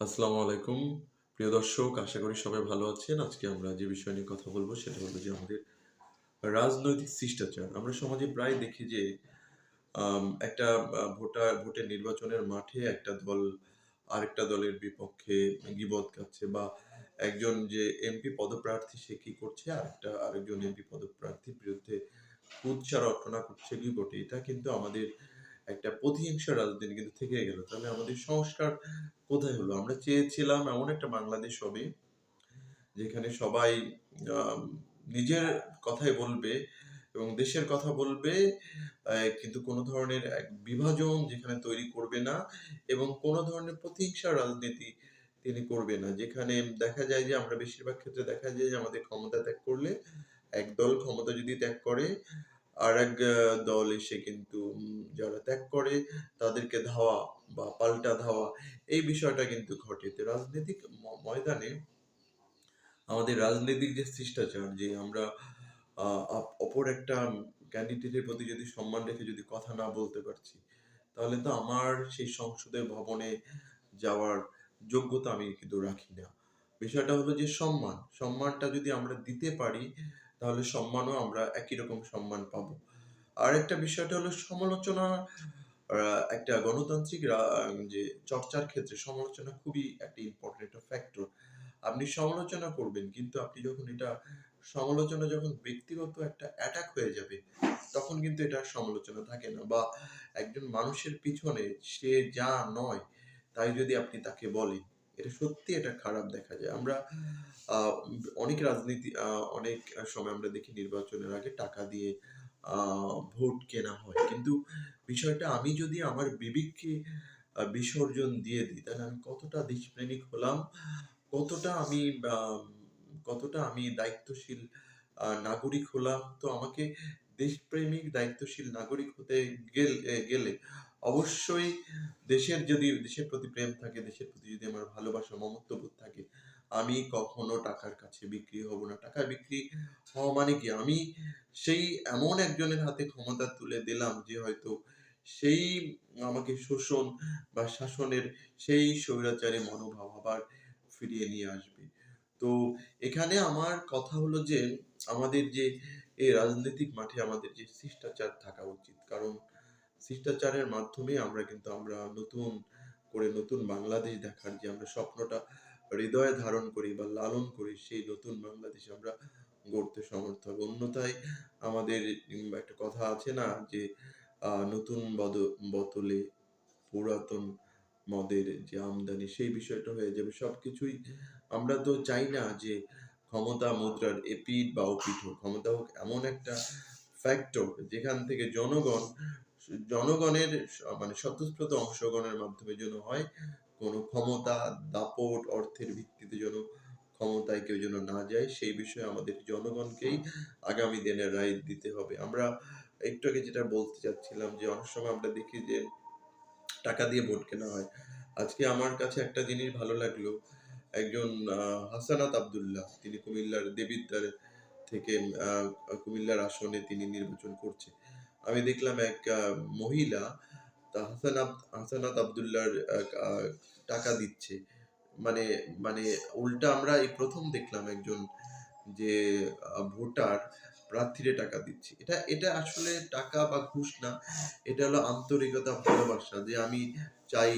আসসালামু আলাইকুম প্রিয় দর্শক, আশা করি সবাই ভালো আছেন। আজকে আমরা যে বিষয় নিয়ে কথা বলবো সেটা হলো যে আমাদের রাজনৈতিক শিষ্টাচার। আমরা সমাজে প্রায় দেখি যে একটা ভোটের নির্বাচনের মাঠে একটা দল আরেকটা দলের বিপক্ষে গীবত গাচ্ছে, বা একজন যে এমপি পদপ্রার্থী সে কি করছে আরেকজন এমপি পদপ্রার্থীর বিরুদ্ধে কুৎসা রটনা করছে গীবটে। এটা কিন্তু আমাদের একটা প্রতিহিংসা রাজনীতি কিন্তু থেকে গেল। তাহলে আমাদের সংস্কার কোথায় হলো? আমরা চেয়েছিলাম এমন একটা বাংলাদেশ হবে যেখানে সবাই আম নিজের কথাই বলবে এবং দেশের কথা বলবে, কিন্তু কোনো ধরনের এক বিভাজন যেখানে তৈরি করবে না এবং কোনো ধরনের প্রতিহিংসার রাজনীতি তিনি করবে না। যেখানে দেখা যায় যে আমরা বেশিরভাগ ক্ষেত্রে দেখা যায় যে আমাদের ক্ষমতা ত্যাগ করলে একদল ক্ষমতা যদি ত্যাগ করে, আরেক দল এসে কিন্তু যারা ত্যাগ করে তাদেরকে ধাওয়া বা পাল্টা ধাওয়া, এই বিষয়টা কিন্তু ঘটে। তো রাজনৈতিক ময়দানে আমাদের রাজনৈতিক যে শিষ্টাচার, যে আমরা অপর একটা ক্যান্ডিডেটের প্রতি যদি সম্মান রেখে যদি কথা না বলতে পারছি, তাহলে তো আমার সেই সংসদের ভবনে যাওয়ার যোগ্যতা আমি কিন্তু রাখি না। বিষয়টা হলো যে সম্মানটা যদি আমরা দিতে পারি তাহলে সম্মানও আমরা একই রকম সম্মান পাবো। আরেকটা বিষয়টা হলো সমালোচনা। একটা গণতান্ত্রিক যে চর্চার ক্ষেত্রে সমালোচনা খুবই একটা ইম্পর্টেন্ট একটা ফ্যাক্টর। আপনি সমালোচনা করবেন, কিন্তু আপনি যখন সমালোচনা যখন ব্যক্তিগত একটা অ্যাটাক হয়ে যাবে, তখন কিন্তু এটা আর সমালোচনা থাকে না। বা একজন মানুষের পিছনে সে যা নয় তাই যদি আপনি তাকে বলেন, এটা সত্যি এটা খারাপ দেখা যায়। আমরা আ অনেক সময় আমরা দেখি নির্বাচনের আগে টাকা দিয়ে আ ভোট কেনা হয়। কিন্তু বিষয়টা আমি যদি আমার বিবেককে বিসর্জন দিয়ে দিই, তাহলে আমি কতটা দেশপ্রেমিক হলাম, কতটা আমি আম কতটা আমি দায়িত্বশীল নাগরিক হলাম। তো আমাকে দেশপ্রেমিক দায়িত্বশীল নাগরিক হতে গেলে অবশ্যই দেশের প্রতি প্রেম থাকে, দেশের প্রতি যদি আমার ভালোবাসা, মমত্ববোধ থাকে, আমি কখনো টাকার কাছে বিক্রি হব না। টাকায় বিক্রি হওয়া মানে কি? আমি সেই এমন একজনের হাতে ক্ষমতা তুলে দিলাম যে হয়তো সেই আমাকে শোষণ বা শাসনের সেই স্বৈরাচারী মনোভাব আবার ফিরিয়ে নিয়ে আসবে। তো এখানে আমার কথা হলো যে আমাদের যে এই রাজনৈতিক মাঠে আমাদের যে শিষ্টাচার থাকা উচিত। কারণ শিষ্টাচারের মাধ্যমে আমরা নতুন বাংলাদেশ দেখার যে আমরা স্বপ্নটা হৃদয়ে ধারণ করি বা লালন করি, সেই নতুন বাংলাদেশ আমরা গড়তে সমর্থ হব। অন্যথায় আমাদের একটা কথা আছে না যে নতুন বোতলে পুরাতন মদের যে আমদানি, সেই বিষয়টা হয়ে যাবে। সবকিছুই আমরা তো চাই না যে ক্ষমতা মুদ্রার এপিঠ বা ওপিঠ হোক। ক্ষমতা হোক এমন একটা ফ্যাক্টর যেখান থেকে জনগণের মানে স্বতঃস্ফূর্ত অংশগ্রহণের মাধ্যমে যেন হয়। কোনো ক্ষমতা, দাপট, অর্থের ভিত্তিতে যেন ক্ষমতায় কেউ যেন না যায়, সেই বিষয়ে আমাদের জনগণকেই আগামী দিনে রায় দিতে হবে। আমরা একটু আগে যেটা বলতে চাচ্ছিলাম যে অনেক সময় আমরা দেখি যে টাকা দিয়ে ভোট কেনা হয়। আজকে আমার কাছে একটা জিনিস ভালো লাগলো। একজন হাসানাত আব্দুল্লাহ, তিনি কুমিল্লার দেবিদ্বার থেকে আ কুমিল্লার আসনে তিনি নির্বাচন করছে। আমি দেখলাম এক মহিলা হাসানাত আব্দুল্লাহর আ আ টাকা দিচ্ছে। মানে মানে উল্টা আমরা এই ১ম দেখলাম একজন যে ভোটার প্রার্থীরে টাকা দিচ্ছে। এটা আসলে টাকা বা ঘুষ না। এটা হলো আন্তরিকতা, ভালোবাসা, যে আমি চাই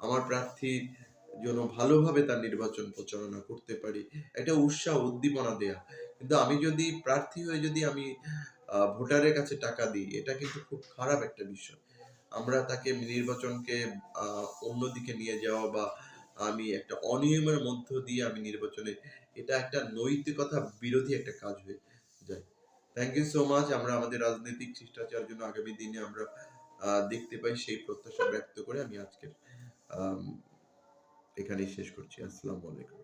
আমার প্রার্থী যেন ভালোভাবে তার নির্বাচন প্রচারণা করতে পারি। একটা উৎসাহ, উদ্দীপনা দেয়া। কিন্তু আমি যদি প্রার্থী হয়ে যদি আমি ভোটারের কাছে টাকা দিই, এটা কিন্তু খুব খারাপ একটা বিষয়। আমরা তাকে নির্বাচনকে আ অন্যদিকে নিয়ে যাওয়া বা আমি একটা অনিয়মের মধ্য দিয়ে আমি নির্বাচনে, এটা একটা নৈতিকতা বিরোধী একটা কাজ হয়ে যায়। Thank you so much. আমরা আমাদের রাজনৈতিক শিষ্টাচার যেন আগামী দিনে আমরা দেখতে পাই, সেই প্রত্যাশা ব্যক্ত করে আমি আজকের আম এখানেই শেষ করছি। আসসালামু আলাইকুম।